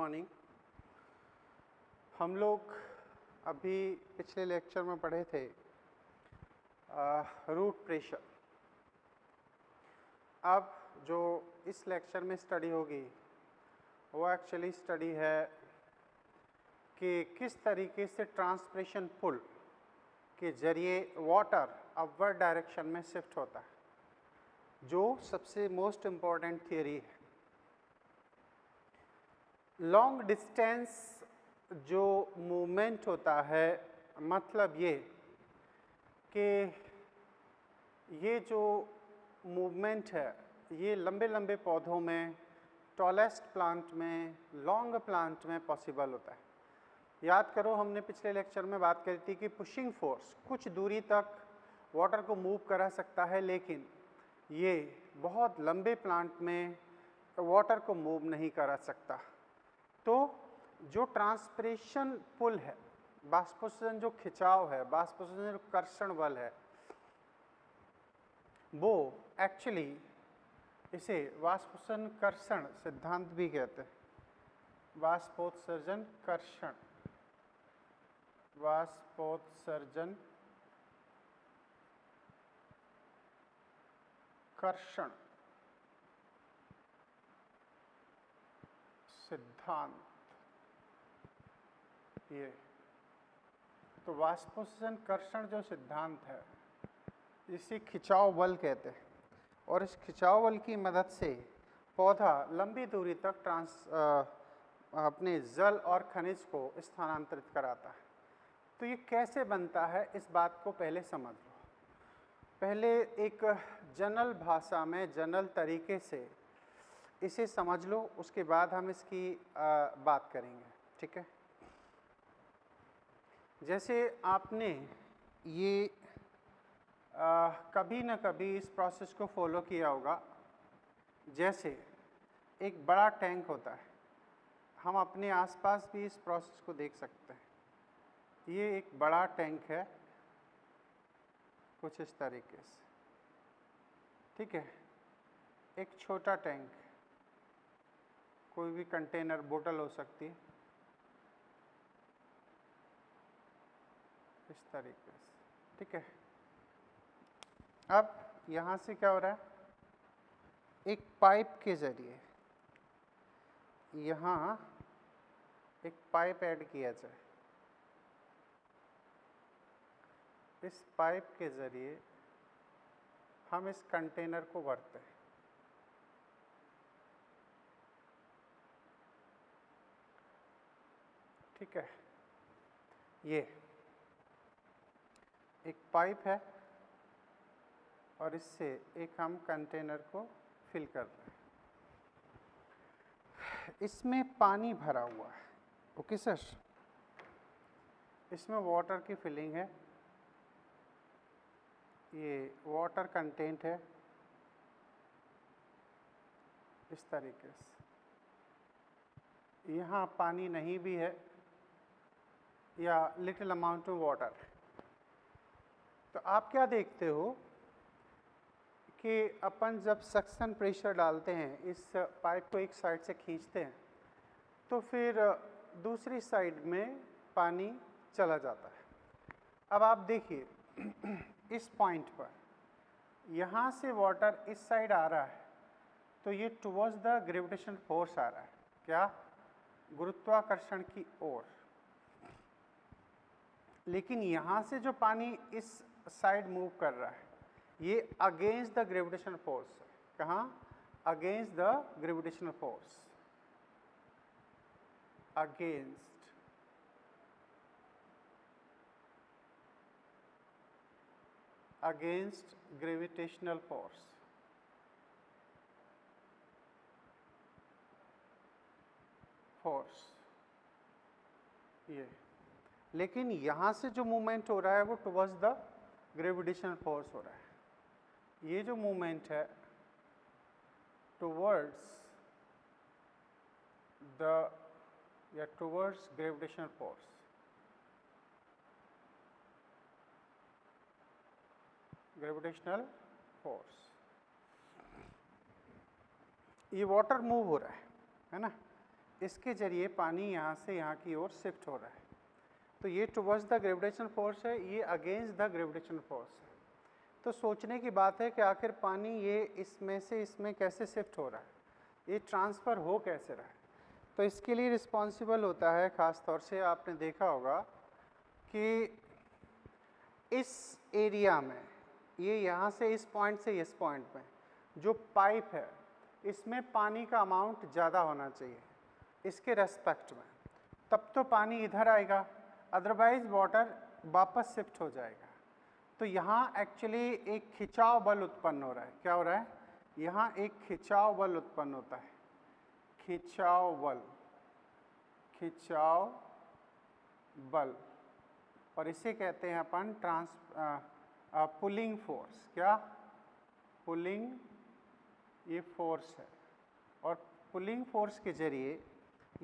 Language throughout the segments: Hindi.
मॉर्निंग। हम लोग अभी पिछले लेक्चर में पढ़े थे रूट प्रेशर। अब जो इस लेक्चर में स्टडी होगी वो एक्चुअली स्टडी है कि किस तरीके से ट्रांसप्रेशन पुल के जरिए वाटर अपवर्ड डायरेक्शन में शिफ्ट होता है, जो सबसे मोस्ट इम्पॉर्टेंट थियरी है। लॉन्ग डिस्टेंस जो मूवमेंट होता है, मतलब ये कि ये जो मूवमेंट है ये लंबे लंबे पौधों में, टॉलेस्ट प्लांट में, लॉन्ग प्लांट में पॉसिबल होता है। याद करो, हमने पिछले लेक्चर में बात करी थी कि पुशिंग फोर्स कुछ दूरी तक वाटर को मूव करा सकता है, लेकिन ये बहुत लंबे प्लांट में वाटर को मूव नहीं करा सकता। तो जो ट्रांसप्रेशन पुल है, बाष्पोत्सर्जन जो खिंचाव है, बाष्पोत्सर्जन जो कर्षण बल है, वो एक्चुअली इसे बाष्पोत्सर्जन कर्षण सिद्धांत भी कहते हैं। बाष्पोत्सर्जन कर्षण, बाष्पोत्सर्जन कर्षण सिद्धांत, ये तो बाष्पोत्सर्जन कर्षण जो सिद्धांत है इसे खिंचाव बल कहते हैं, और इस खिंचाव बल की मदद से पौधा लंबी दूरी तक अपने जल और खनिज को स्थानांतरित कराता है। तो ये कैसे बनता है, इस बात को पहले समझ लो। पहले एक जनरल भाषा में, जनरल तरीके से इसे समझ लो, उसके बाद हम इसकी बात करेंगे, ठीक है। जैसे आपने ये कभी न कभी इस प्रोसेस को फॉलो किया होगा। जैसे एक बड़ा टैंक होता है, हम अपने आसपास भी इस प्रोसेस को देख सकते हैं। ये एक बड़ा टैंक है, कुछ इस तरीके से, ठीक है। एक छोटा टैंक, कोई भी कंटेनर, बोतल हो सकती है, इस तरीके से, ठीक है। अब यहाँ से क्या हो रहा है, एक पाइप के जरिए यहाँ एक पाइप ऐड किया जाए। इस पाइप के जरिए हम इस कंटेनर को भरते हैं, ठीक है। ये एक पाइप है और इससे एक हम कंटेनर को फिल कर रहे हैं। इसमें पानी भरा हुआ है, ओके सर। इसमें वाटर की फिलिंग है, ये वाटर कंटेंट है, इस तरीके से। यहाँ पानी नहीं भी है या लिटिल अमाउंट ऑफ वाटर। तो आप क्या देखते हो कि अपन जब सक्शन प्रेशर डालते हैं, इस पाइप को एक साइड से खींचते हैं, तो फिर दूसरी साइड में पानी चला जाता है। अब आप देखिए इस पॉइंट पर यहाँ से वाटर इस साइड आ रहा है, तो ये टुवर्ड्स द ग्रेविटेशन फोर्स आ रहा है, क्या, गुरुत्वाकर्षण की ओर। लेकिन यहाँ से जो पानी इस साइड मूव कर रहा है, ये अगेंस्ट द ग्रेविटेशन फोर्स है। कहाँ, against the gravitation force, against gravitational force. ये, लेकिन यहाँ से जो मूवमेंट हो रहा है वो टुवर्ड्स द ग्रेविटेशनल फोर्स हो रहा है। ये जो मूवमेंट है टुवर्ड्स द या towards gravitational force, gravitational force, ये वाटर मूव हो रहा है ना। इसके जरिए पानी यहाँ से यहाँ की ओर शिफ्ट हो रहा है। तो ये टुवर्ड्स द ग्रेविटेशन फोर्स है, ये अगेंस्ट द ग्रेविटेशन फोर्स है। तो सोचने की बात है कि आखिर पानी ये इसमें से इसमें कैसे शिफ्ट हो रहा है, ये ट्रांसफ़र हो कैसे रहा है। तो इसके लिए रिस्पॉन्सिबल होता है, ख़ास तौर से आपने देखा होगा कि इस एरिया में, ये यहाँ से इस पॉइंट से इस पॉइंट में जो पाइप है, इसमें पानी का अमाउंट ज़्यादा होना चाहिए इसके रेस्पेक्ट में, तब तो पानी इधर आएगा, अदरवाइज़ वाटर वापस शिफ्ट हो जाएगा। तो यहाँ एक्चुअली एक खिंचाव बल उत्पन्न हो रहा है। क्या हो रहा है? यहाँ एक खिंचाव बल उत्पन्न होता है, खिंचाव बल, खिंचाव बल, और इसे कहते हैं अपन पुलिंग फोर्स। क्या? पुलिंग, ये फोर्स है, और पुलिंग फोर्स के जरिए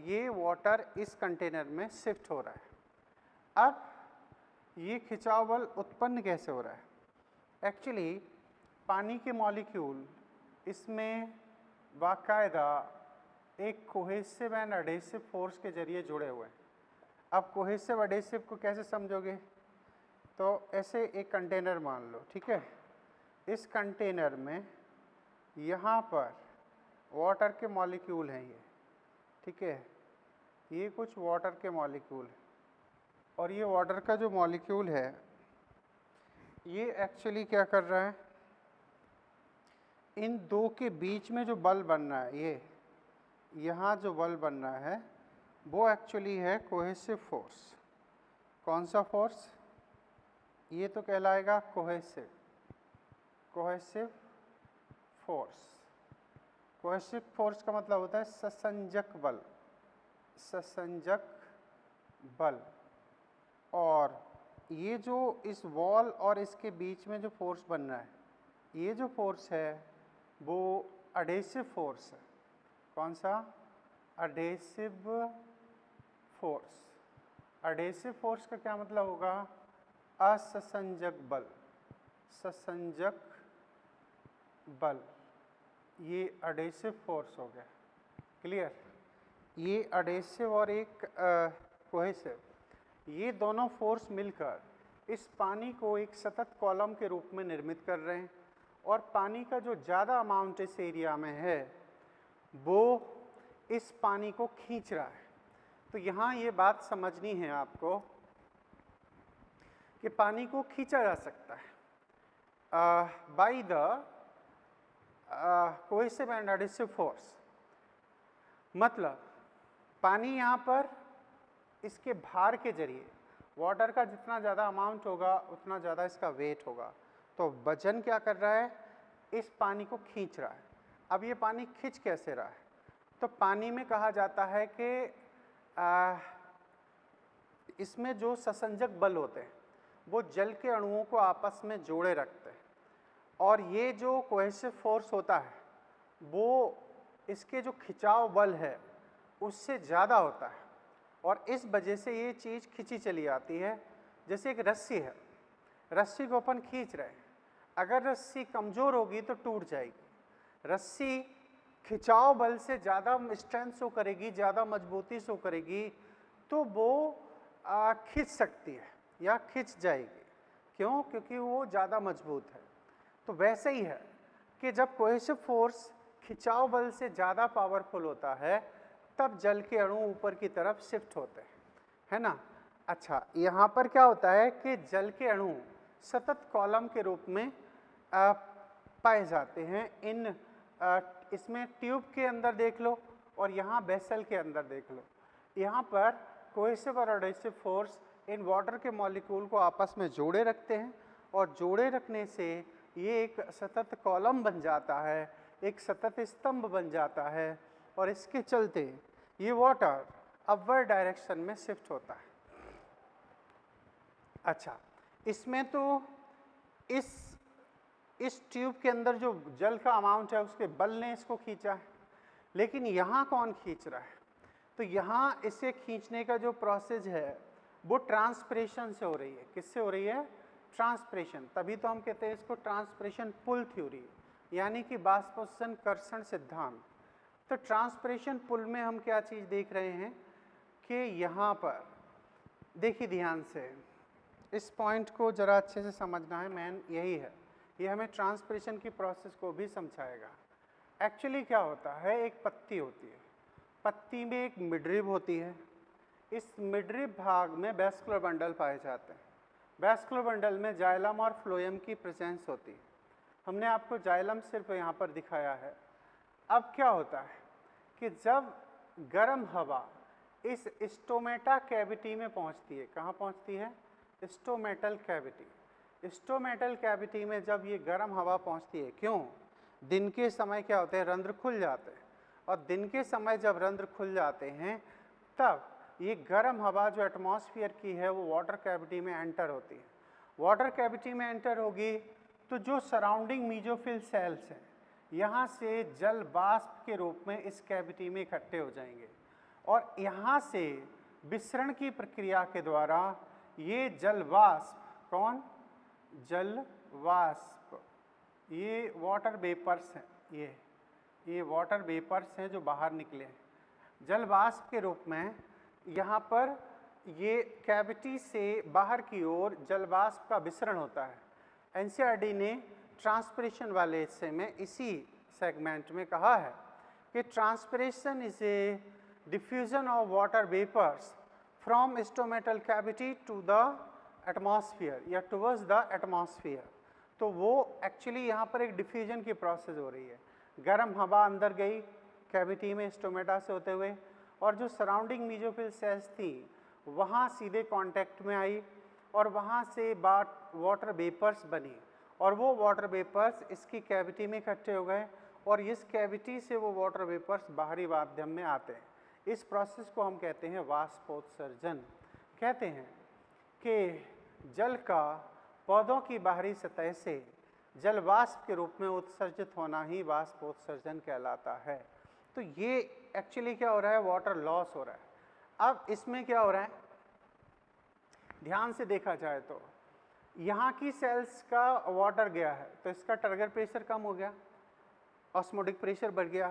ये वाटर इस कंटेनर में शिफ्ट हो रहा है। अब ये खिंचाव बल उत्पन्न कैसे हो रहा है? एक्चुअली पानी के मॉलिक्यूल इसमें बाकायदा एक कोहेसिव एंड एडेसिव फोर्स के जरिए जुड़े हुए हैं। अब कोहेसिव एडेसिव को कैसे समझोगे? तो ऐसे एक कंटेनर मान लो, ठीक है। इस कंटेनर में यहाँ पर वाटर के मॉलिक्यूल हैं, ये ठीक है, ये कुछ वाटर के मॉलिक्यूल हैं, और ये वाटर का जो मॉलिक्यूल है ये एक्चुअली क्या कर रहा है, इन दो के बीच में जो बल बन रहा है, ये यहाँ जो बल बन रहा है वो एक्चुअली है कोहेसिव फोर्स। कौन सा फोर्स? ये तो कहलाएगा cohesive, cohesive force. Cohesive force का मतलब होता है ससंजक बल, ससंजक बल। और ये जो इस वॉल और इसके बीच में जो फोर्स बन रहा है, ये जो फोर्स है वो एडेसिव फोर्स है। कौन सा? Adhesive force. एडेसिव फोर्स का क्या मतलब होगा? असंजक बल, ससंजक बल, ये एडेसिव फोर्स हो गया। क्लियर? ये एडेसिव और एक कोहेसिव, ये दोनों फोर्स मिलकर इस पानी को एक सतत कॉलम के रूप में निर्मित कर रहे हैं, और पानी का जो ज़्यादा अमाउंट इस एरिया में है वो इस पानी को खींच रहा है। तो यहाँ ये बात समझनी है आपको कि पानी को खींचा जा सकता है by the cohesive and adhesive force. मतलब पानी यहाँ पर इसके भार के जरिए, वाटर का जितना ज़्यादा अमाउंट होगा उतना ज़्यादा इसका वेट होगा, तो वजन क्या कर रहा है? इस पानी को खींच रहा है। अब ये पानी खींच कैसे रहा है? तो पानी में कहा जाता है कि इसमें जो ससंजक बल होते हैं वो जल के अणुओं को आपस में जोड़े रखते हैं, और ये जो कोहेसिव फोर्स होता है वो इसके जो खिंचाव बल है उससे ज़्यादा होता है, और इस वजह से ये चीज़ खिंची चली आती है। जैसे एक रस्सी है, रस्सी को अपन खींच रहे हैं, अगर रस्सी कमज़ोर होगी तो टूट जाएगी। रस्सी खिंचाव बल से ज़्यादा स्ट्रेंथ शो करेगी, ज़्यादा मजबूती शो करेगी, तो वो खींच सकती है या खिंच जाएगी। क्यों? क्योंकि वो ज़्यादा मजबूत है। तो वैसे ही है कि जब कोहेसिव फोर्स खिंचाव बल से ज़्यादा पावरफुल होता है तब जल के अणु ऊपर की तरफ शिफ्ट होते हैं, है ना। अच्छा, यहाँ पर क्या होता है कि जल के अणु सतत कॉलम के रूप में पाए जाते हैं। इसमें ट्यूब के अंदर देख लो और यहाँ वेसल के अंदर देख लो। यहाँ पर कोहेसिव और एडेसिव फोर्स इन वाटर के मॉलिक्यूल को आपस में जोड़े रखते हैं, और जोड़े रखने से ये एक सतत कॉलम बन जाता है, एक सतत स्तंभ बन जाता है, और इसके चलते ये वाटर अपवर्ड डायरेक्शन में शिफ्ट होता है। अच्छा, इसमें तो इस ट्यूब के अंदर जो जल का अमाउंट है उसके बल ने इसको खींचा है, लेकिन यहाँ कौन खींच रहा है? तो यहाँ इसे खींचने का जो प्रोसेस है वो ट्रांसपिरेशन से हो रही है। किससे हो रही है? ट्रांसपिरेशन। तभी तो हम कहते हैं इसको ट्रांसपिरेशन पुल थ्योरी, यानी कि बाष्पोत्सर्जन कर्षण सिद्धांत। तो ट्रांसपिरेशन पुल में हम क्या चीज़ देख रहे हैं कि यहाँ पर देखिए ध्यान से, इस पॉइंट को ज़रा अच्छे से समझना है, मेन यही है, ये हमें ट्रांसपिरेशन की प्रोसेस को भी समझाएगा। एक्चुअली क्या होता है, एक पत्ती होती है, पत्ती में एक मिडरिब होती है, इस मिडरिब भाग में वैस्कुलर बंडल पाए जाते हैं। वैस्कुलर बंडल में जाइलम और फ्लोएम की प्रेजेंस होती है। हमने आपको जाइलम सिर्फ यहाँ पर दिखाया है। अब क्या होता है कि जब गर्म हवा इस स्टोमेटा कैविटी में पहुँचती है, कहाँ पहुँचती है, स्टोमेटल कैविटी। स्टोमेटल कैविटी में जब ये गर्म हवा पहुँचती है, क्यों, दिन के समय क्या होते हैं, रंध्र खुल जाते हैं, और दिन के समय जब रंध्र खुल जाते हैं तब ये गर्म हवा जो एटमॉस्फेयर की है वो वाटर कैविटी में एंटर होती है। वाटर कैविटी में एंटर होगी तो जो सराउंडिंग मीजोफिल सेल्स हैं यहाँ से जल वाष्प के रूप में इस कैविटी में इकट्ठे हो जाएंगे, और यहाँ से विसरण की प्रक्रिया के द्वारा ये जल वाष्प, कौन, जल वाष्प, ये वाटर वेपर्स हैं, ये वाटर वेपर्स हैं जो बाहर निकले हैं, जल वाष्प के रूप में यहाँ पर ये कैविटी से बाहर की ओर जल वाष्प का विसरण होता है। एनसीईआरटी ने ट्रांसपिरेशन वाले हिस्से में इसी सेगमेंट में कहा है कि transpiration is a diffusion of water vapours from stomatal cavity to the atmosphere या टुवर्ड्स द एटमॉस्फेयर। तो वो एक्चुअली यहाँ पर एक डिफ्यूजन की प्रोसेस हो रही है, गर्म हवा अंदर गई कैविटी में स्टोमेटा से होते हुए, और जो सराउंडिंग मीजोफिल सेल्स थी वहाँ सीधे कांटेक्ट में आई, और वहाँ से वाटर वेपर्स बनी, और वो वाटर वेपर्स इसकी कैविटी में इकट्ठे हो गए, और इस कैविटी से वो वाटर वेपर्स बाहरी माध्यम में आते हैं। इस प्रोसेस को हम कहते हैं वाष्पोत्सर्जन। कहते हैं कि जल का पौधों की बाहरी सतह से जल वाष्प के रूप में उत्सर्जित होना ही वाष्पोत्सर्जन कहलाता है। तो ये एक्चुअली क्या हो रहा है, वाटर लॉस हो रहा है। अब इसमें क्या हो रहा है, ध्यान से देखा जाए तो यहाँ की सेल्स का वाटर गया है तो इसका टर्गर प्रेशर कम हो गया, ऑस्मोटिक प्रेशर बढ़ गया,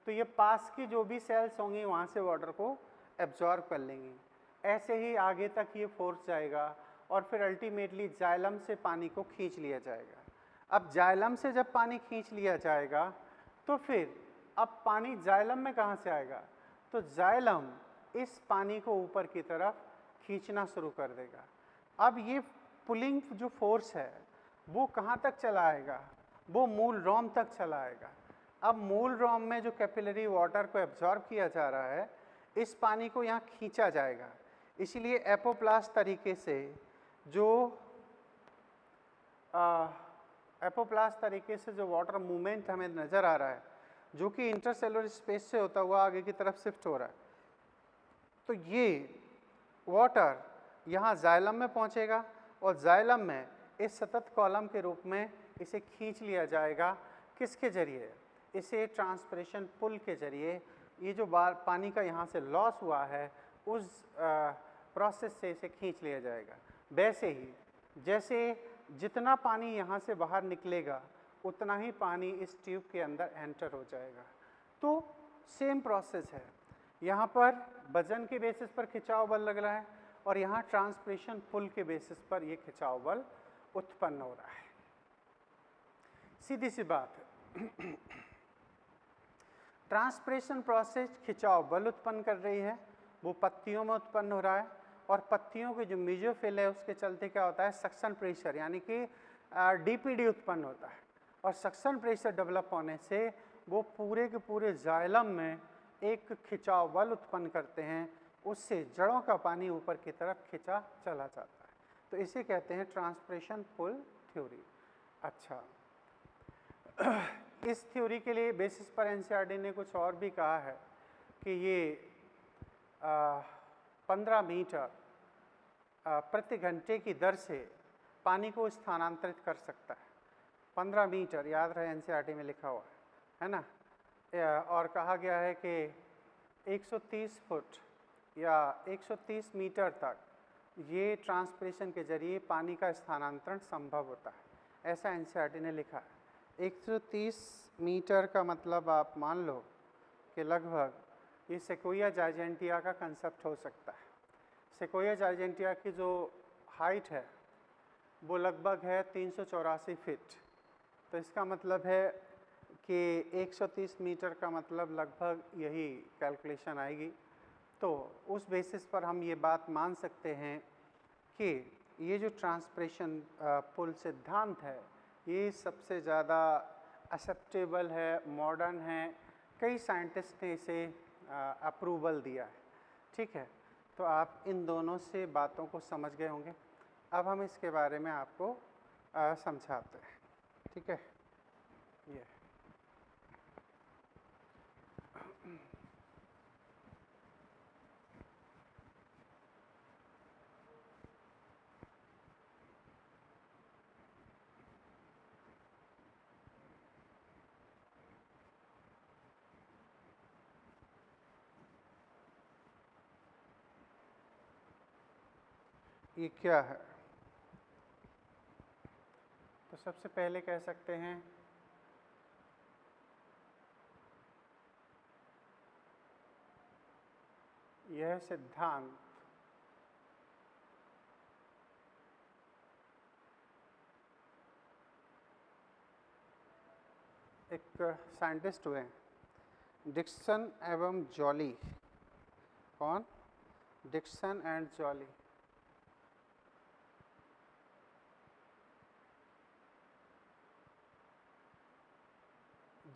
तो ये पास की जो भी सेल्स होंगी वहाँ से वाटर को एब्जॉर्ब कर लेंगी। ऐसे ही आगे तक ये फोर्स जाएगा और फिर अल्टीमेटली जाइलम से पानी को खींच लिया जाएगा। अब जाइलम से जब पानी खींच लिया जाएगा तो फिर अब पानी जाइलम में कहाँ से आएगा, तो जाइलम इस पानी को ऊपर की तरफ खींचना शुरू कर देगा। अब ये पुलिंग जो फोर्स है वो कहाँ तक चला आएगा, वो मूल रोम तक चला आएगा। अब मूल रोम में जो कैपिलरी वाटर को एब्जॉर्ब किया जा रहा है, इस पानी को यहाँ खींचा जाएगा। इसीलिए एपोप्लास्ट तरीके से जो वाटर मूवमेंट हमें नज़र आ रहा है, जो कि इंटरसेलुलर स्पेस से होता हुआ आगे की तरफ शिफ्ट हो रहा है, तो ये वाटर यहाँ जाइलम में पहुँचेगा और जाइलम में इस सतत कॉलम के रूप में इसे खींच लिया जाएगा। किसके जरिए, इसे ट्रांसपिरेशन पुल के जरिए। ये जो पानी का यहाँ से लॉस हुआ है उस प्रोसेस से इसे खींच लिया जाएगा। वैसे ही जैसे जितना पानी यहाँ से बाहर निकलेगा उतना ही पानी इस ट्यूब के अंदर एंटर हो जाएगा। तो सेम प्रोसेस है, यहाँ पर वजन के बेसिस पर खिंचाव बल लग रहा है और यहाँ ट्रांसपिरेशन पुल के बेसिस पर ये खिंचाव बल उत्पन्न हो रहा है। सीधी सी बात है। ट्रांसपिरेशन प्रोसेस खिंचाव बल उत्पन्न कर रही है, वो पत्तियों में उत्पन्न हो रहा है, और पत्तियों के जो मेसोफिल है उसके चलते क्या होता है, सक्शन प्रेशर यानी कि डीपीडी उत्पन्न होता है, और सक्शन प्रेशर डेवलप होने से वो पूरे के पूरे जाइलम में एक खिंचाव बल उत्पन्न करते हैं, उससे जड़ों का पानी ऊपर की तरफ खिंचा चला जाता है। तो इसे कहते हैं ट्रांसपिरेशन पुल थ्योरी। अच्छा, इस थ्योरी के लिए बेसिस पर एनसीईआरटी ने कुछ और भी कहा है कि ये 15 मीटर प्रति घंटे की दर से पानी को स्थानांतरित कर सकता है। 15 मीटर, याद रहे एनसीईआरटी में लिखा हुआ है ना। और कहा गया है कि 130 फुट या 130 मीटर तक ये ट्रांसपिरेशन के जरिए पानी का स्थानांतरण संभव होता है, ऐसा एनसीईआरटी ने लिखा है। 130 मीटर का मतलब आप मान लो के लगभग ये सेक्वोया जाइजेंटिया का कंसेप्ट हो सकता है। सेक्वोया जाइजेंटिया की जो हाइट है वो लगभग है 384 फीट। तो इसका मतलब है कि 130 मीटर का मतलब लगभग यही कैलकुलेशन आएगी। तो उस बेसिस पर हम ये बात मान सकते हैं कि ये जो ट्रांसपरेशन पुल सिद्धांत है ये सबसे ज़्यादा एक्सेप्टेबल है, मॉडर्न है, कई साइंटिस्ट ने इसे अप्रूवल दिया है। ठीक है, तो आप इन दोनों से बातों को समझ गए होंगे। अब हम इसके बारे में आपको समझाते हैं। ठीक है, ये क्या है? तो सबसे पहले कह सकते हैं यह सिद्धांत एक साइंटिस्ट हुए डिक्सन एवं जॉली। कौन? Dixon and jolly.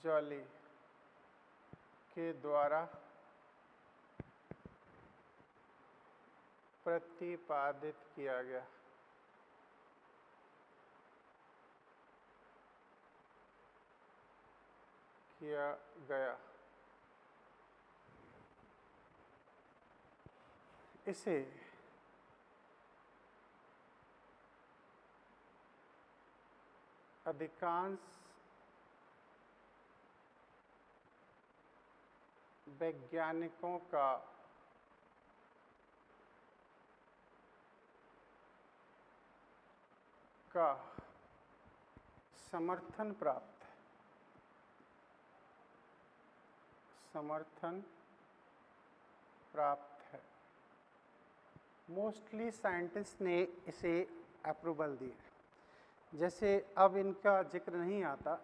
जॉली के द्वारा प्रतिपादित किया गया। इसे अधिकांश वैज्ञानिकों का समर्थन प्राप्त है। मोस्टली साइंटिस्ट ने इसे अप्रूवल दी। जैसे अब इनका जिक्र नहीं आता,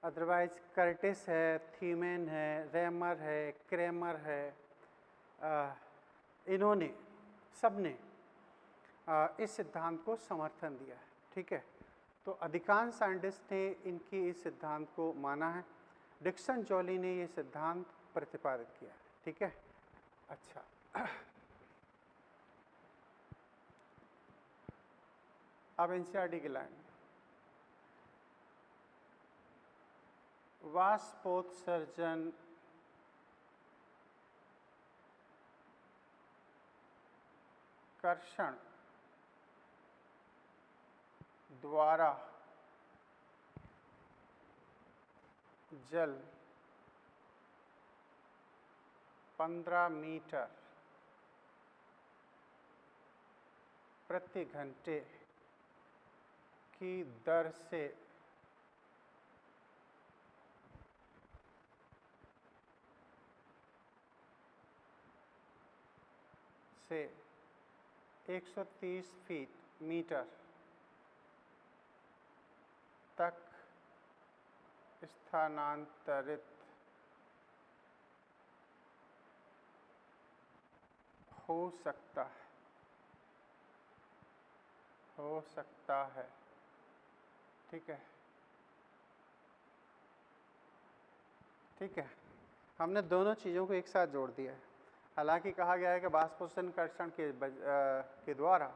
अदरवाइज कर्टिस है, थीमेन है, रेमर है, क्रेमर है, इन्होंने सबने इस सिद्धांत को समर्थन दिया है। ठीक है, तो अधिकांश साइंटिस्ट ने इनकी इस सिद्धांत को माना है। डिक्सन जॉली ने ये सिद्धांत प्रतिपादित किया है। ठीक है, अच्छा अब एनसीईआरटी की लाइन। वाष्पोत्सर्जन कर्षण द्वारा जल 15 मीटर प्रति घंटे की दर से से 130 मीटर तक स्थानांतरित हो सकता है। ठीक है, ठीक है, हमने दोनों चीज़ों को एक साथ जोड़ दिया है। हालांकि कहा गया है कि वाष्पोत्सर्जन कर्षण के द्वारा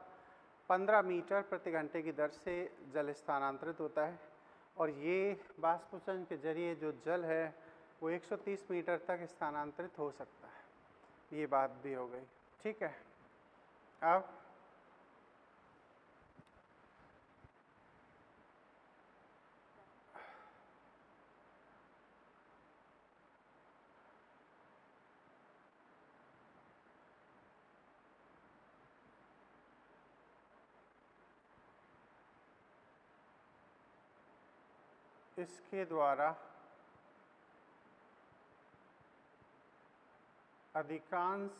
15 मीटर प्रति घंटे की दर से जल स्थानांतरित होता है, और ये वाष्पोत्सर्जन के जरिए जो जल है वो 130 मीटर तक स्थानांतरित हो सकता है। ये बात भी हो गई। ठीक है, अब इसके द्वारा अधिकांश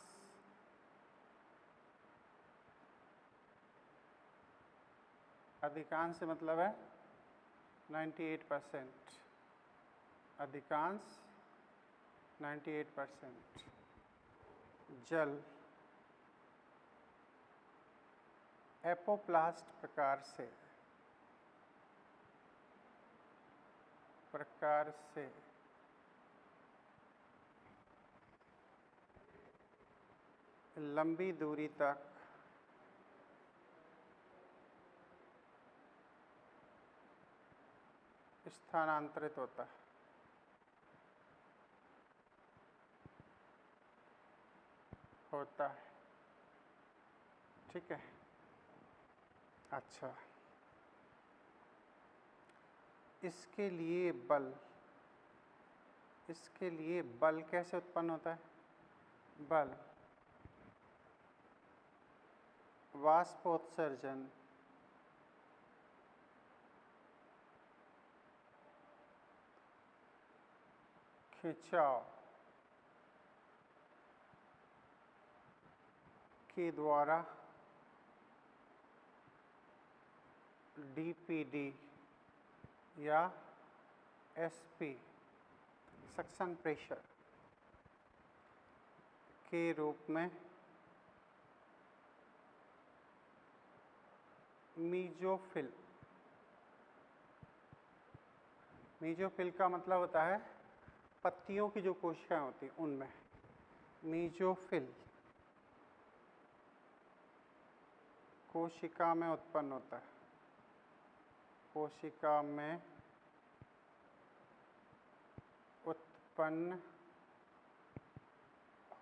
अधिकांश से मतलब है 98%, अधिकांश 98% जल एपोप्लास्ट प्रकार से लंबी दूरी तक स्थानांतरित होता है। ठीक है, अच्छा, इसके लिए बल कैसे उत्पन्न होता है? बल वाष्पोत्सर्जन खिंचाव के द्वारा डीपीडी या एसपी सक्शन प्रेशर के रूप में मीजोफिल का मतलब होता है पत्तियों की जो कोशिकाएं होती हैं उनमें मीजोफिल कोशिका में उत्पन्न होता है, कोशिका में उत्पन्न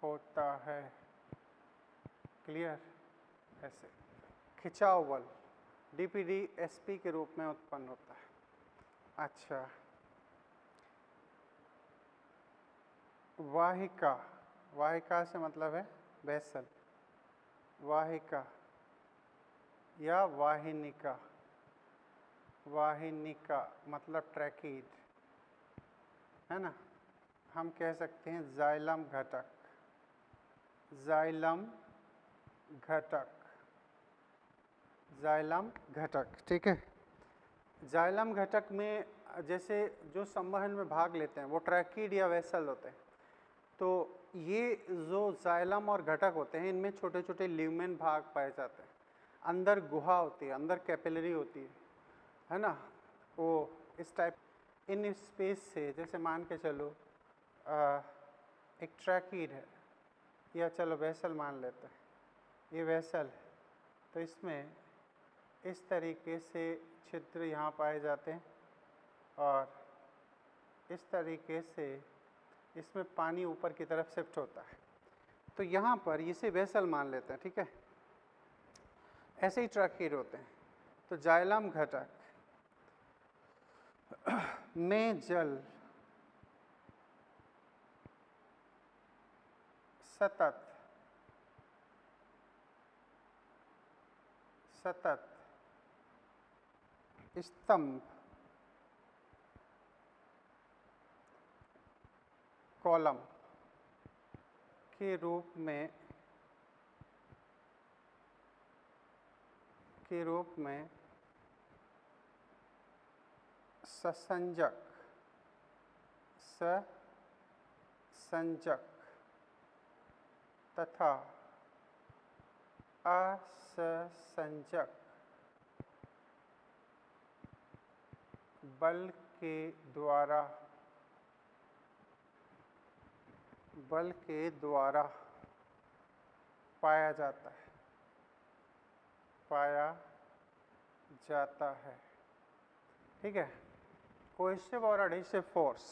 होता है। क्लियर? ऐसे खिंचाव बल डीपीडी एसपी के रूप में उत्पन्न होता है। अच्छा, वाहिका से मतलब है वेसल, वाहिका या वाहिनिका मतलब ट्रैकीड है ना। हम कह सकते हैं जाइलम घटक। ठीक है, जाइलम घटक में जैसे जो संवहन में भाग लेते हैं वो ट्रैकीड या वेसल होते हैं। तो ये जो जाइलम और घटक होते हैं इनमें छोटे छोटे ल्यूमेन भाग पाए जाते हैं, अंदर गुहा होती है, अंदर कैपिलरी होती है ना। वो इस टाइप इन स्पेस से, जैसे मान के चलो एक ट्रैकीड है या चलो वेसल मान लेते हैं, ये वेसल है तो इसमें इस तरीके से छिद्र यहाँ पाए जाते हैं और इस तरीके से इसमें पानी ऊपर की तरफ शिफ्ट होता है। तो यहाँ पर इसे वेसल मान लेते हैं। ठीक है, ऐसे ही ट्रैकीड होते हैं। तो जाइलम घटक में जल सतत स्तंभ कॉलम के रूप में ससंजक तथा असंजक बल के द्वारा पाया जाता है। ठीक है, कोहेसिव और एडहेसिव फोर्स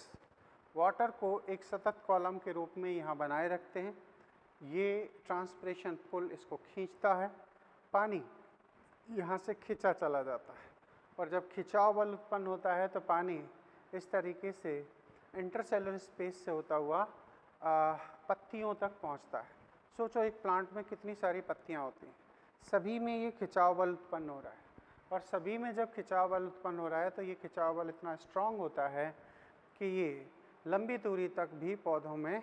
वाटर को एक सतत कॉलम के रूप में यहाँ बनाए रखते हैं। ये ट्रांसपिरेशन पुल इसको खींचता है, पानी यहाँ से खींचा चला जाता है और जब खिंचाव बल उत्पन्न होता है तो पानी इस तरीके से इंटरसेलुलर स्पेस से होता हुआ पत्तियों तक पहुँचता है। सोचो एक प्लांट में कितनी सारी पत्तियाँ होती हैं, सभी में ये खिंचाव बल उत्पन्न हो रहा है और सभी में जब खिंचाव बल उत्पन्न हो रहा है तो ये खिंचाव बल इतना स्ट्रांग होता है कि ये लंबी दूरी तक भी पौधों में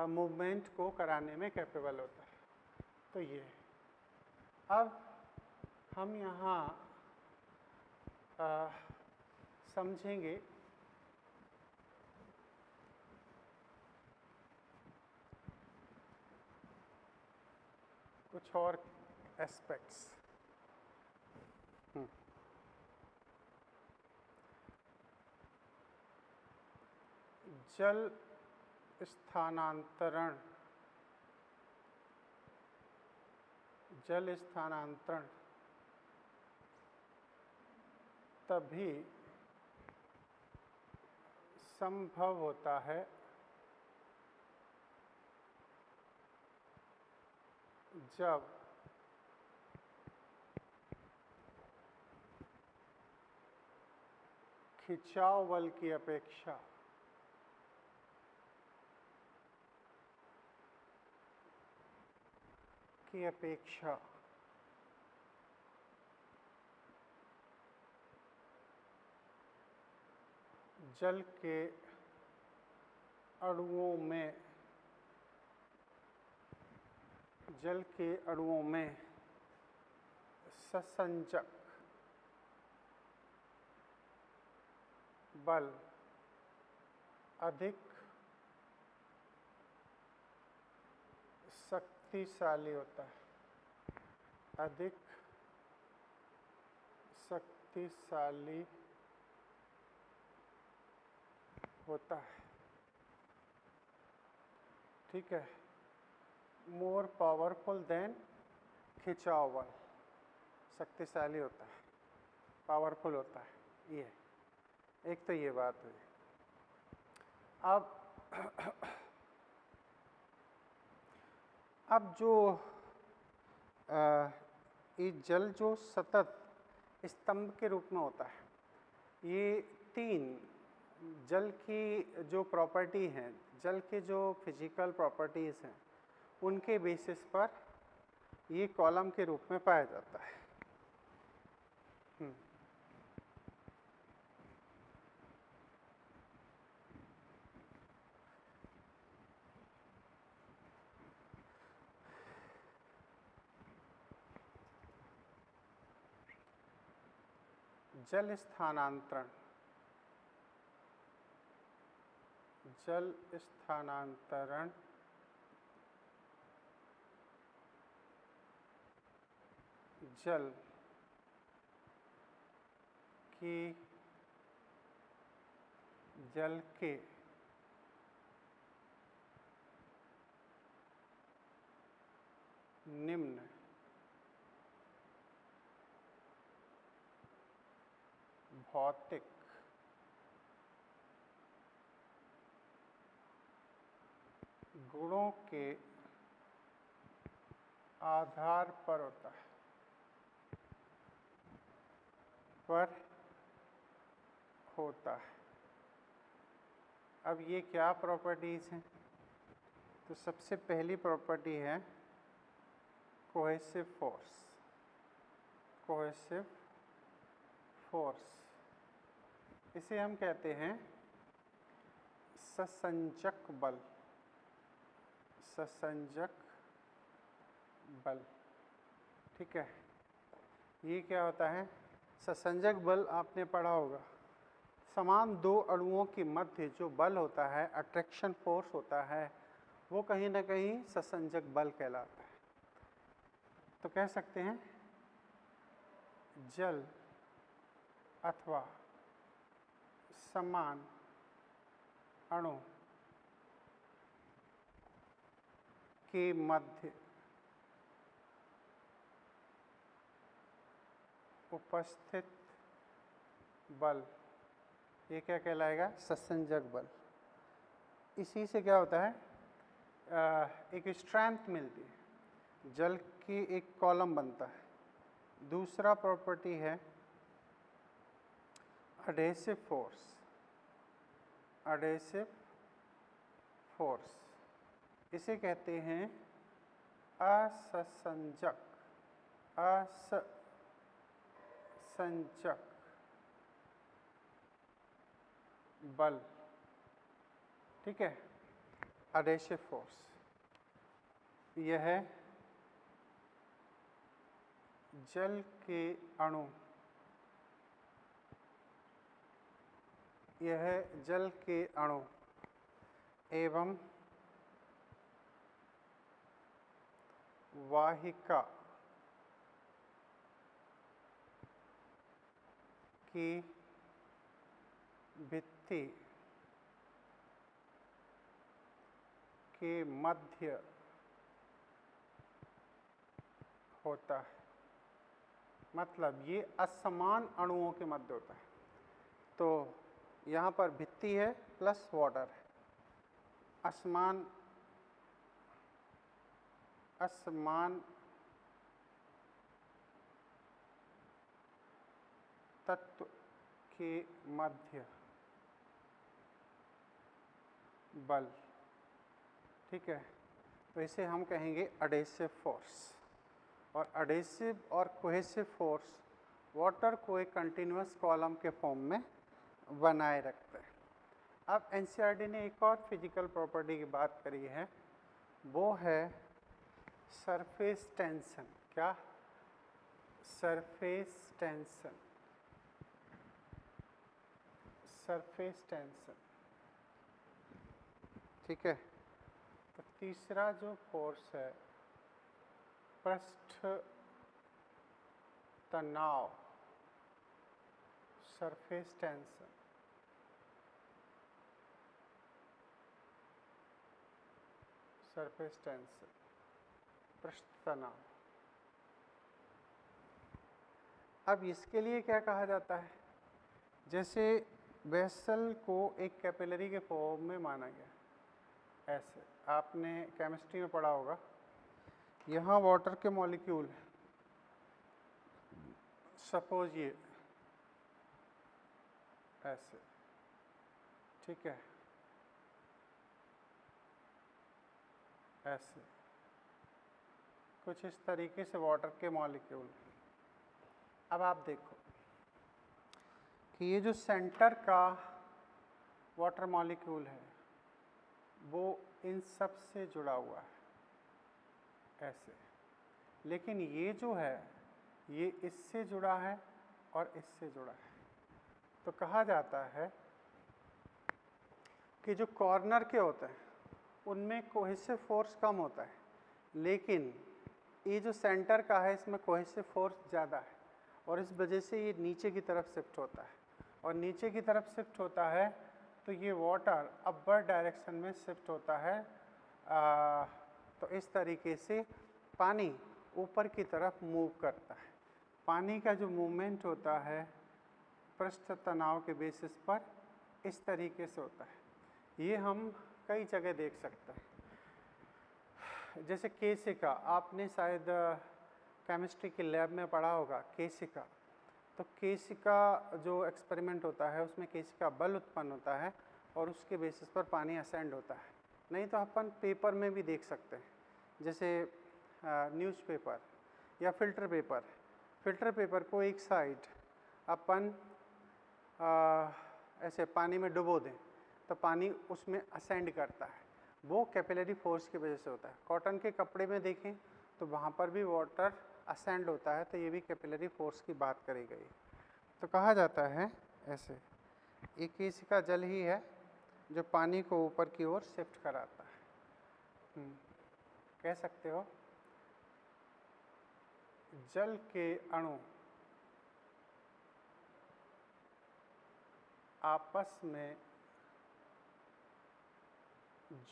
मूवमेंट को कराने में कैपेबल होता है। तो ये अब हम यहाँ समझेंगे कुछ और एस्पेक्ट्स। जल स्थानांतरण तभी संभव होता है जब खिंचाव बल की अपेक्षा जल के अणुओं में ससंजक बल अधिक शक्तिशाली होता है, ठीक है। मोर पावरफुल देन खिंचाव बल, शक्तिशाली होता है, पावरफुल होता है। ये एक तो ये बात हुई। अब जो ये जल जो सतत स्तंभ के रूप में होता है, ये तीन जल की जो प्रॉपर्टी हैं, जल के जो फिजिकल प्रॉपर्टीज़ हैं, उनके बेसिस पर ये कॉलम के रूप में पाया जाता है। जल स्थानांतरण जल के निम्न भौतिक गुणों के आधार पर होता है। अब ये क्या प्रॉपर्टीज़ हैं? तो सबसे पहली प्रॉपर्टी है कोहेसिव फोर्स। इसे हम कहते हैं ससंजक बल। ठीक है, ये क्या होता है? ससंजक बल आपने पढ़ा होगा, समान दो अणुओं के मध्य जो बल होता है, अट्रैक्शन फोर्स होता है, वो कहीं ना कहीं ससंजक बल कहलाता है। तो कह सकते हैं जल अथवा समान अणु के मध्य उपस्थित बल, ये क्या कहलाएगा? ससंजक बल। इसी से क्या होता है, एक स्ट्रेंथ मिलती है, जल की एक कॉलम बनता है। दूसरा प्रॉपर्टी है अडेसिव फोर्स। इसे कहते हैं असंजक बल। ठीक है, एडेसिव फोर्स, यह जल के अणु, यह जल के अणु एवं वाहिका की भित्ति के मध्य होता है। मतलब ये असमान अणुओं के मध्य होता है। तो यहाँ पर भित्ति है प्लस वाटर है, असमान तत्व के मध्य बल, ठीक है। तो इसे हम कहेंगे एडेसिव फोर्स। और एडेसिव और कोहेसिव फोर्स वाटर को एक कंटिन्यूअस कॉलम के फॉर्म में बनाए रखते हैं। अब एनसीईआरटी ने एक और फिजिकल प्रॉपर्टी की बात करी है, वो है सरफेस टेंशन। क्या? सरफेस टेंशन, सरफेस टेंशन, ठीक है। तो तीसरा जो फोर्स है पृष्ठ तनाव, सरफेस टेंशन, सरफेस टेंशन, पृष्ठ तनाव। अब इसके लिए क्या कहा जाता है? जैसे वेसल को एक कैपिलरी के फॉर्म में माना गया। ऐसे आपने केमिस्ट्री में पढ़ा होगा, यहाँ वाटर के मॉलिक्यूल है, सपोज ये ऐसे, ठीक है, ऐसे कुछ इस तरीके से वाटर के मॉलिक्यूल। अब आप देखो कि ये जो सेंटर का वाटर मॉलिक्यूल है वो इन सब से जुड़ा हुआ है ऐसे, लेकिन ये जो है ये इससे जुड़ा है और इससे जुड़ा है। तो कहा जाता है कि जो कॉर्नर के होते हैं उनमें कोहेसिव फोर्स कम होता है, लेकिन ये जो सेंटर का है इसमें कोहेसिव फोर्स ज़्यादा है, और इस वजह से ये नीचे की तरफ शिफ्ट होता है। और नीचे की तरफ शिफ्ट होता है तो ये वाटर अपर डायरेक्शन में शिफ्ट होता है। तो इस तरीके से पानी ऊपर की तरफ मूव करता है। पानी का जो मूवमेंट होता है पृष्ठ तनाव के बेसिस पर इस तरीके से होता है। ये हम कई जगह देख सकते हैं। जैसे केशिका, आपने शायद केमिस्ट्री की लैब में पढ़ा होगा केशिका। तो केशिका जो एक्सपेरिमेंट होता है उसमें केशिका बल उत्पन्न होता है और उसके बेसिस पर पानी असेंड होता है। नहीं तो अपन पेपर में भी देख सकते हैं, जैसे न्यूज़पेपर या फिल्टर पेपर। फिल्टर पेपर को एक साइड अपन ऐसे पानी में डुबो दें तो पानी उसमें असेंड करता है, वो कैपिलरी फोर्स की वजह से होता है। कॉटन के कपड़े में देखें तो वहाँ पर भी वाटर असेंड होता है, तो ये भी कैपिलरी फोर्स की बात करी गई। तो कहा जाता है ऐसे, एक केशिका जल ही है जो पानी को ऊपर की ओर शिफ्ट कराता है। कह सकते हो जल के अणु आपस में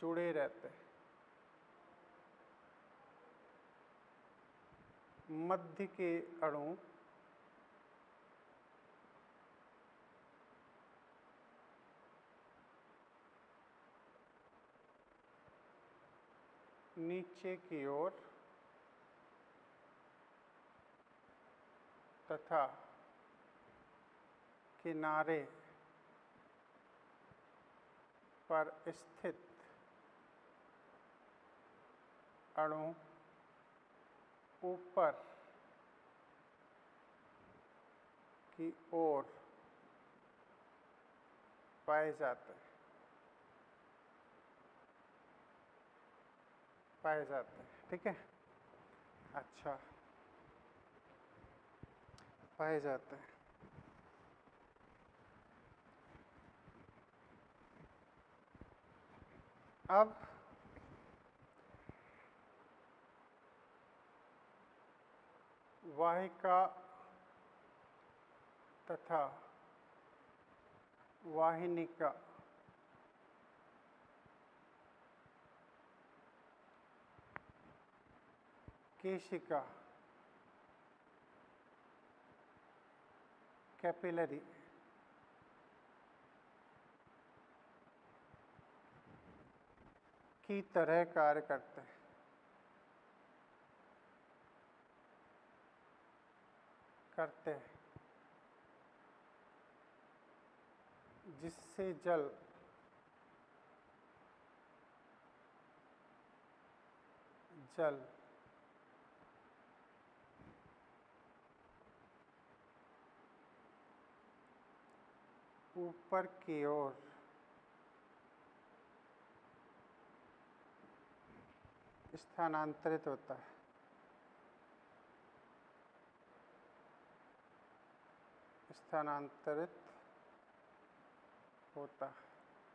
जुड़े रहते हैं, मध्य के अणु नीचे की ओर तथा किनारे पर स्थित अणु ऊपर की ओर पाए जाते हैं। पाए जाते हैं। ठीक है, अच्छा, पाए जाते हैं। अब वाहिका तथा वाहिनिका केशिका कैपिलरी की तरह कार्य करते हैं। जिससे जल ऊपर की ओर स्थानांतरित होता है।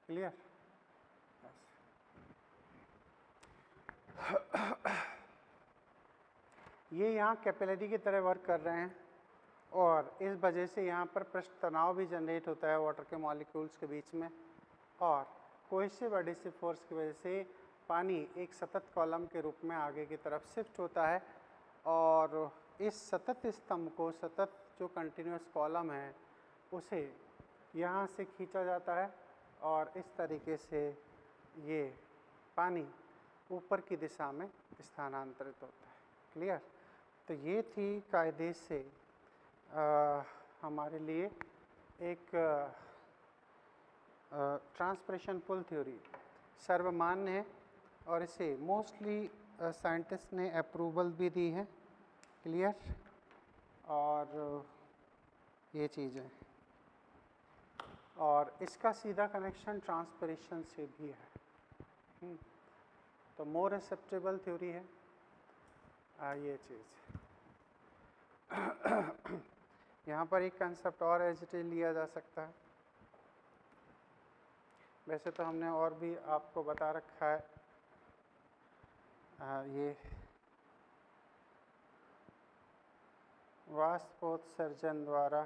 क्लियर? ये यहाँ कैपिलरी की तरह वर्क कर रहे हैं और इस वजह से यहाँ पर पृष्ठ तनाव भी जनरेट होता है वाटर के मॉलिक्यूल्स के बीच में, और कोहेसिव एडिसिव फोर्स की वजह से पानी एक सतत कॉलम के रूप में आगे की तरफ शिफ्ट होता है, और इस सतत स्तंभ को, सतत जो कंटिन्यूस कॉलम है, उसे यहाँ से खींचा जाता है और इस तरीके से ये पानी ऊपर की दिशा में स्थानांतरित होता है। क्लियर? तो ये थी कायदे से हमारे लिए एक ट्रांसप्रेशन पुल थ्योरी सर्वमान्य है और इसे मोस्टली साइंटिस्ट ने अप्रूवल भी दी है। क्लियर? और ये चीज़ें, और इसका सीधा कनेक्शन ट्रांसपिरेशन से भी है। तो मोर एक्सेप्टेबल थ्योरी है ये चीज़। यहाँ पर एक कंसेप्ट और एज इट इज लिया जा सकता है। वैसे तो हमने और भी आपको बता रखा है ये वाष्पोत्सर्जन द्वारा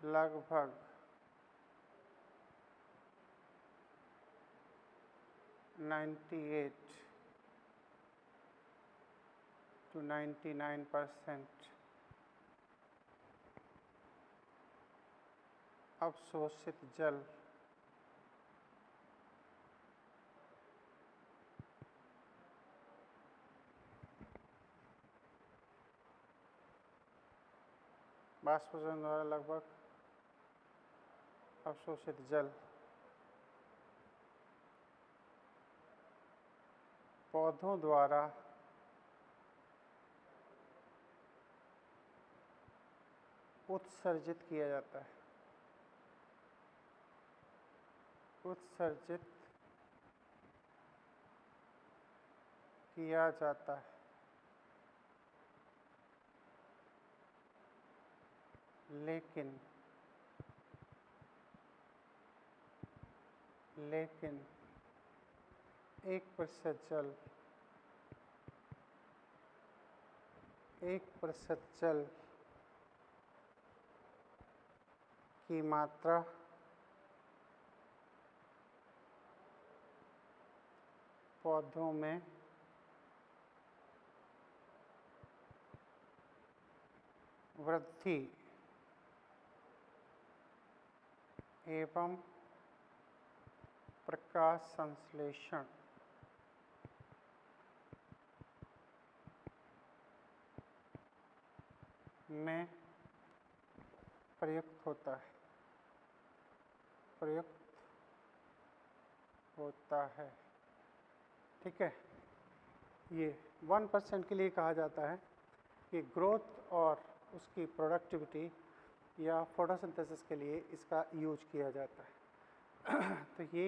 लगभग 98 to 99% अवशोषित जल वाष्पोत्सर्जन द्वारा लगभग अवशोषित जल पौधों द्वारा उत्सर्जित किया जाता है। उत्सर्जित किया जाता है, लेकिन 1% जल की मात्रा पौधों में वृद्धि एवं प्रकाश संश्लेषण में प्रयुक्त होता है। ठीक है, ये 1% के लिए कहा जाता है कि ग्रोथ और उसकी प्रोडक्टिविटी या फोटोसिंथेसिस के लिए इसका यूज किया जाता है। तो ये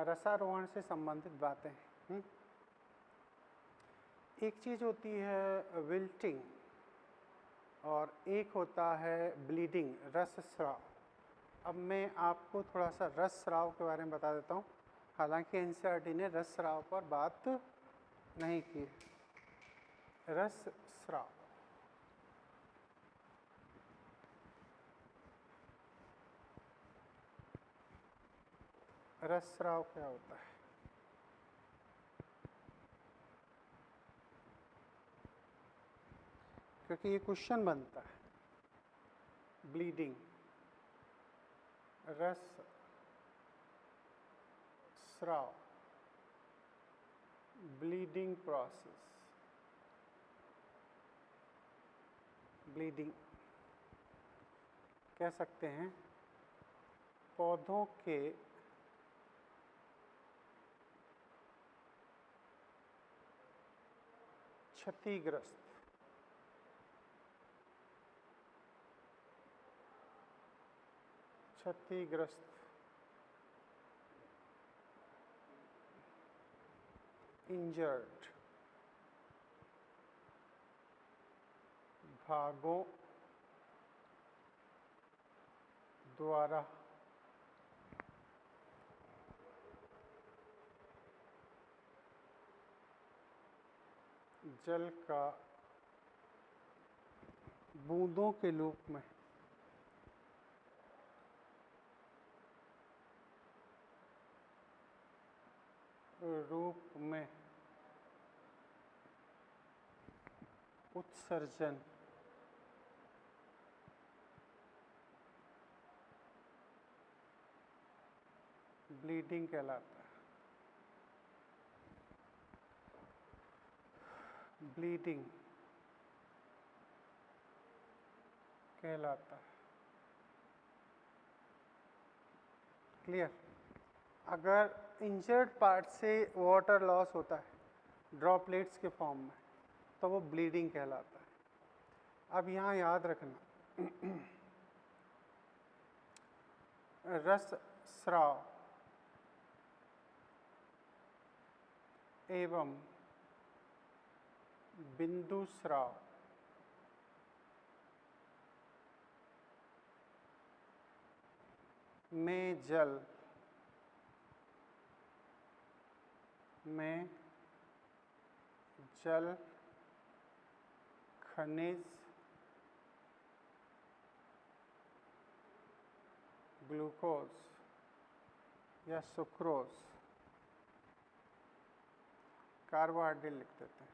रसारोहण से संबंधित बातें हैं। एक चीज़ होती है विल्टिंग और एक होता है ब्लीडिंग, रसस्राव। अब मैं आपको थोड़ा सा रसस्राव के बारे में बता देता हूँ। हालांकि एनसीईआरटी ने रसस्राव पर बात नहीं की। रसस्राव रसस्राव क्या होता है? क्योंकि ये क्वेश्चन बनता है। ब्लीडिंग, रस स्राव, ब्लीडिंग प्रोसेस, ब्लीडिंग कह सकते हैं पौधों के क्षतिग्रस्त इंजर्ड भागों द्वारा जल का बूंदों के रूप में उत्सर्जन ब्लीडिंग कहलाता है। ब्लीडिंग कहलाता है। क्लियर? अगर इंजर्ड पार्ट से वाटर लॉस होता है ड्रॉपलेट्स के फॉर्म में तो वो ब्लीडिंग कहलाता है। अब यहाँ याद रखना रसस्राव एवं बिंदुस्राव में जल खनिज ग्लूकोज या सुक्रोज कार्बोहाइड्रेट लिख देते हैं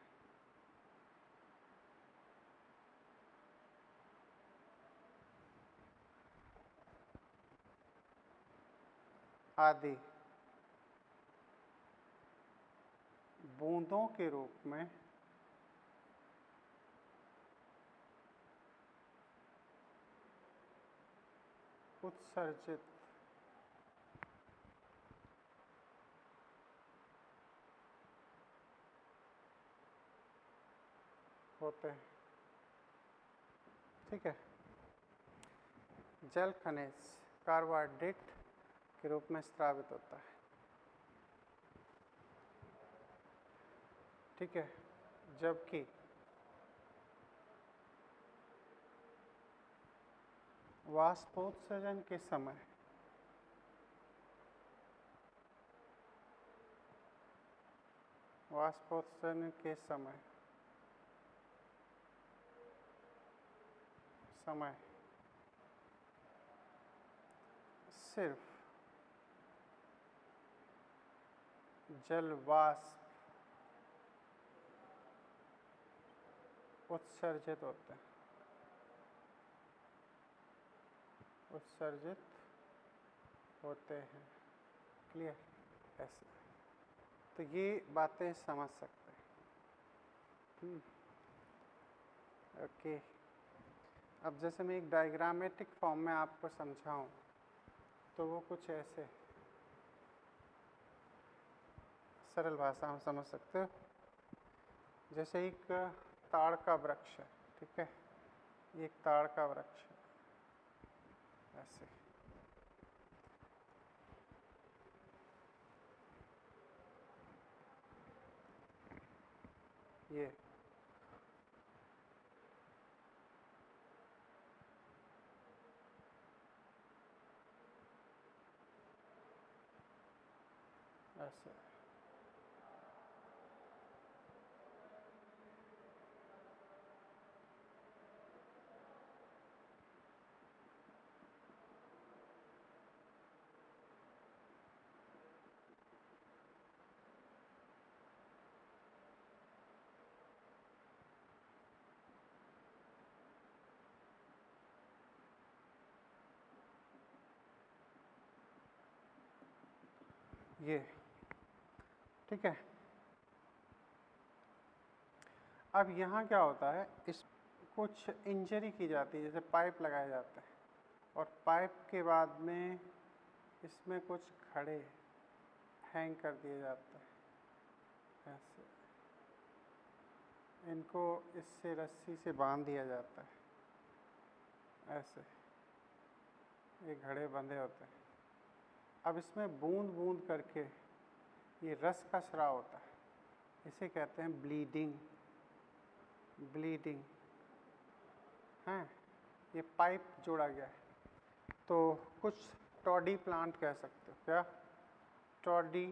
आदि बूंदों के रूप में उत्सर्जित होते हैं। ठीक है? जल खनिज कार्बोहाइड्रेट के रूप में स्रावित होता है। ठीक है? जबकि वाष्पोत्सर्जन के समय सिर्फ जल वाष्प उत्सर्जित होते हैं। क्लियर? ऐसे तो ये बातें समझ सकते हैं। ओके। अब जैसे मैं एक डायग्रामेटिक फॉर्म में आपको समझाऊं तो वो कुछ ऐसे सरल भाषा में समझ सकते हो। जैसे एक ताड़ का वृक्ष है, ठीक है? ये एक ताड़ का वृक्ष है, ऐसे। ये ऐसे। ये ठीक है। अब यहाँ क्या होता है, इस कुछ इंजरी की जाती है, जैसे पाइप लगाया जाता है और पाइप के बाद में इसमें कुछ खड़े हैंग कर दिए जाते हैं ऐसे। इनको इससे रस्सी से बांध दिया जाता है ऐसे, ये घड़े बंधे होते हैं। अब इसमें बूंद बूंद करके ये रस का स्राव होता है, इसे कहते हैं ब्लीडिंग। ब्लीडिंग हैं, ये पाइप जोड़ा गया है। तो कुछ टॉडी प्लांट कह सकते हो, क्या टॉडी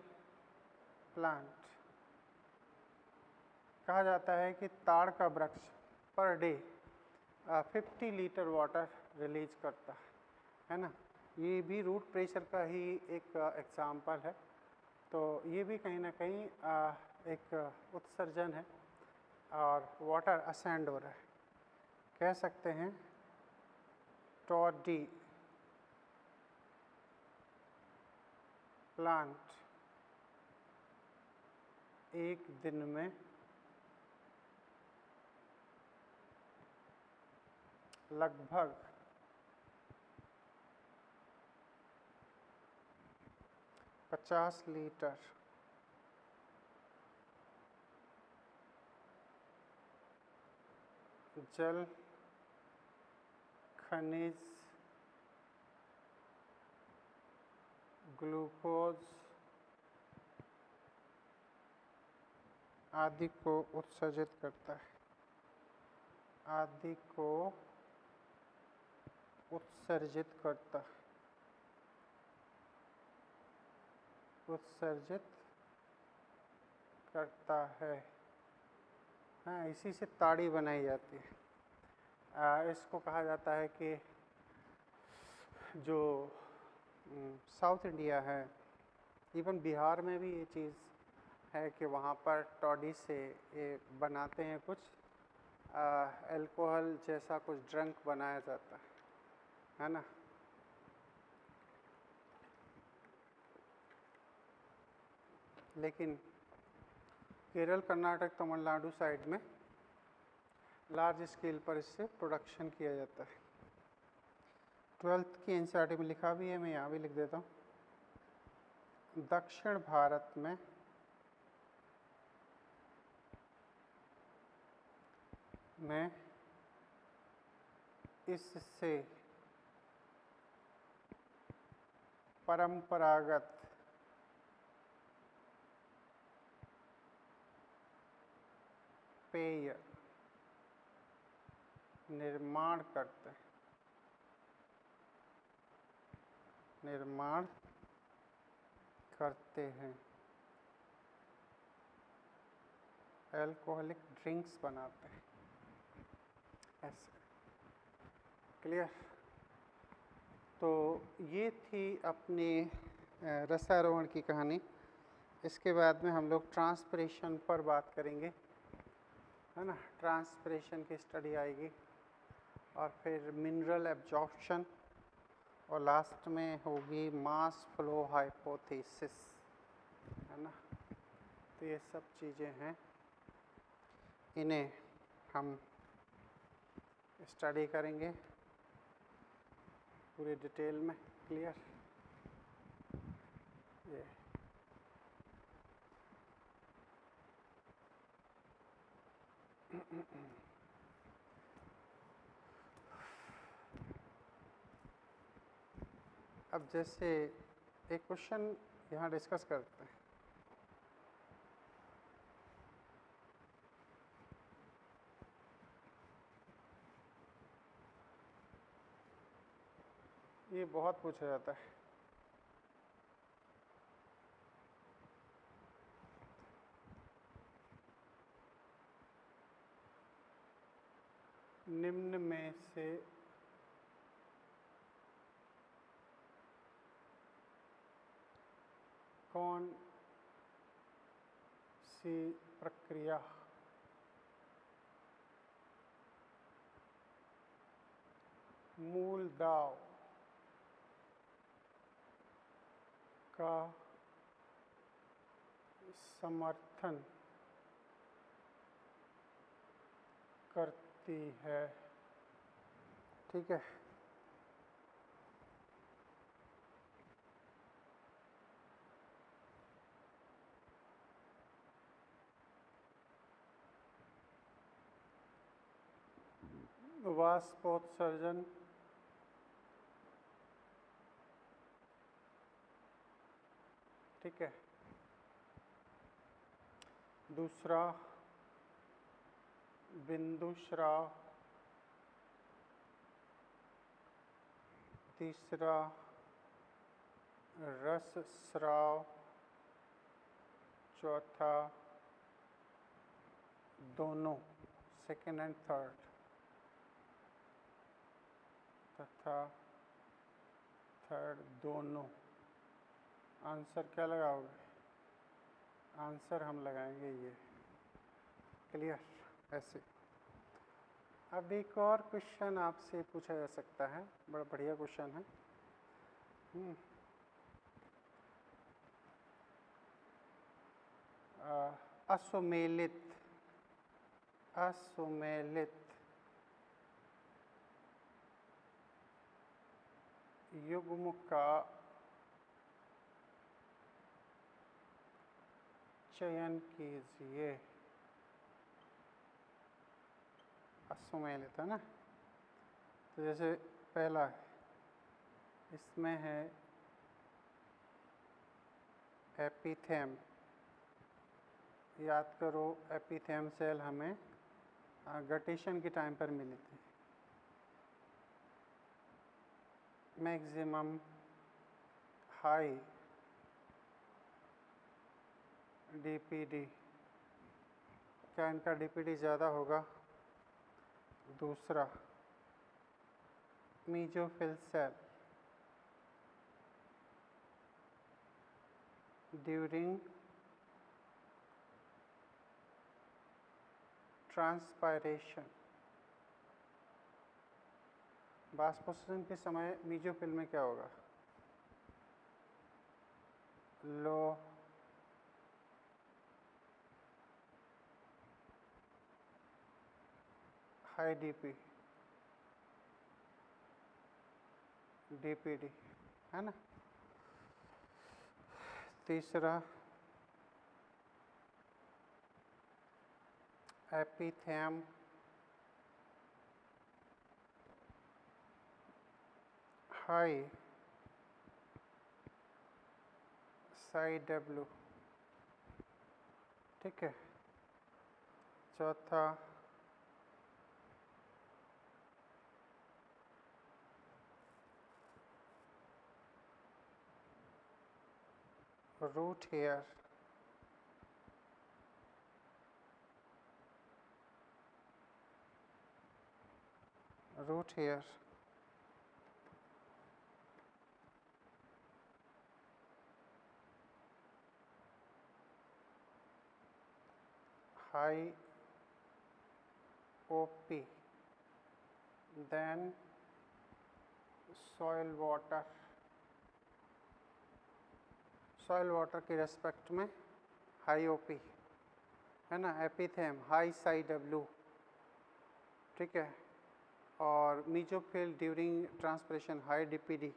प्लांट कहा जाता है कि ताड़ का वृक्ष per day 50 litre water release करता है ना। ये भी रूट प्रेशर का ही एक एग्जाम्पल है। तो ये भी कहीं ना कहीं एक उत्सर्जन है और वाटर असेंड हो रहा है। कह सकते हैं टॉडी प्लांट एक दिन में लगभग 50 लीटर जल, खनिज, ग्लूकोज आदि को उत्सर्जित करता है, आदि को उत्सर्जित करता है। हाँ, इसी से ताड़ी बनाई जाती है। इसको कहा जाता है कि जो साउथ इंडिया है, इवन बिहार में भी ये चीज़ है कि वहाँ पर टॉडी से ये बनाते हैं कुछ अल्कोहल जैसा कुछ ड्रंक बनाया जाता है ना। लेकिन केरल, कर्नाटक, तमिलनाडु साइड में लार्ज स्केल पर इससे प्रोडक्शन किया जाता है। 12th की एनसीईआरटी में लिखा भी है, मैं यहाँ भी लिख देता हूँ। दक्षिण भारत में इससे परंपरागत पेय निर्माण करते हैं, अल्कोहलिक ड्रिंक्स बनाते हैं ऐसे। क्लियर? तो ये थी अपनी रसारोहण की कहानी। इसके बाद में हम लोग ट्रांसपिरेशन पर बात करेंगे, है ना। ट्रांसपिरेशन की स्टडी आएगी और फिर मिनरल एब्जॉर्प्शन और लास्ट में होगी मास फ्लो हाइपोथेसिस, है ना। तो ये सब चीज़ें हैं, इन्हें हम स्टडी करेंगे पूरे डिटेल में। क्लियर? ये अब जैसे एक क्वेश्चन यहाँ डिस्कस करते हैं। ये बहुत पूछा जाता है। निम्न में से कौन सी प्रक्रिया मूल दाव का समर्थन करती है? ठीक है, वाष्पोत्सर्जन, ठीक है। दूसरा बिंदु स्राव, तीसरा रस स्राव, चौथा दोनों, सेकेंड एंड थर्ड, तथा थर्ड दोनों। आंसर क्या लगाओगे? आंसर हम लगाएंगे ये। क्लियर? ऐसे। अब एक और क्वेश्चन आपसे पूछा जा सकता है, बड़ा बढ़िया क्वेश्चन है। असुमेलित युग्म का चयन कीजिए। असुमेलित है ना, तो जैसे पहला है, इसमें है एपिथेम। याद करो, एपिथेम सेल हमें गटेशन के टाइम पर मिली थी। मैक्सिमम हाई डीपीडी, क्या इनका डीपीडी ज़्यादा होगा? दूसरा मीजोफिल सेल ड्यूरिंग ट्रांसपायरेशन, वाष्पोत्सर्जन के समय मीजोफिल में क्या होगा? लो हाई डीपीडी है ना। तीसरा एपिथेम हाई साई डब्ल्यू, ठीक है। चौथा root hair, high OP, then soil water के रेस्पेक्ट में हाई ओपी है ना। एपिथेम हाई साई डब्ल्यू, ठीक है। और mesophyll during transpiration high DPD,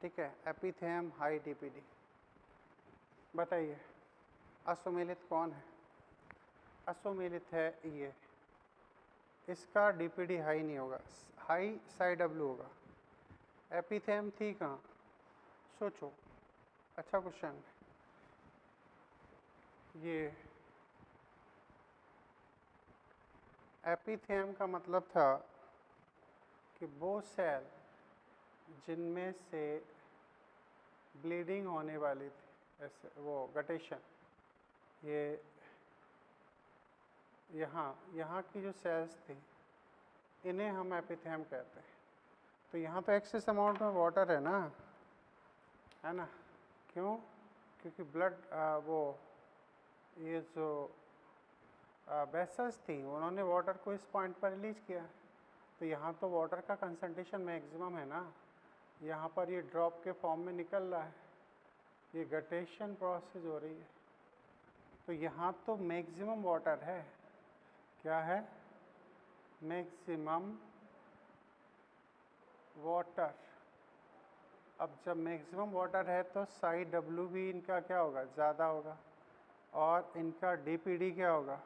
ठीक है। Epithem high DPD. बताइए असुमेलित कौन है? असुमेलित है ये, इसका डीपीडी हाई नहीं होगा, हाई साई डब्ल्यू होगा। एपिथेम थी कहाँ? सोचो, अच्छा क्वेश्चन। ये एपिथेलियम का मतलब था कि वो सेल जिनमें से ब्लीडिंग होने वाली थी, ऐसे वो गटेशन, ये यहाँ की जो सेल्स थी इन्हें हम एपिथेलियम कहते हैं। तो यहाँ तो एक्सेस अमाउंट में वाटर है ना, है ना? क्यों? क्योंकि ब्लड वो ये जो वेसल्स थी उन्होंने वाटर को इस पॉइंट पर रिलीज किया, तो यहाँ तो वाटर का कंसंट्रेशन मैक्सिमम है ना, यहाँ पर ये ड्रॉप के फॉर्म में निकल रहा है, ये गटेशन प्रोसेस हो रही है, तो यहाँ तो मैक्सिमम वाटर है। क्या है? Maximum water. अब जब मैक्सिमम वाटर है तो साई डब्ल्यू भी इनका क्या होगा? ज़्यादा होगा, और इनका डीपीडी क्या होगा?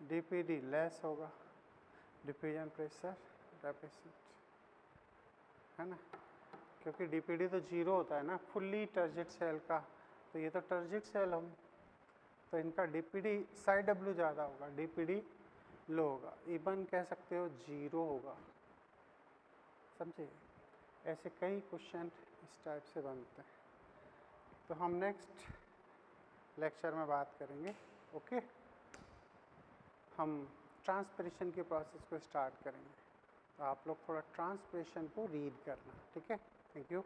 डीपीडी लेस होगा, डिफ्यूजन प्रेशर डेफिसिट, है ना? क्योंकि डीपीडी तो जीरो होता है ना फुल्ली टर्जिट सेल का, तो ये तो टर्जिट सेल हम, तो इनका डीपीडी साई डब्ल्यू ज़्यादा होगा, डीपीडी लो होगा, इवन कह सकते हो जीरो होगा। समझे? ऐसे कई क्वेश्चन इस टाइप से बनते हैं, तो हम नेक्स्ट लेक्चर में बात करेंगे। ओके, हम ट्रांसपिरेशन के प्रोसेस को स्टार्ट करेंगे, तो आप लोग थोड़ा ट्रांसपिरेशन को रीड करना, ठीक है? Thank you.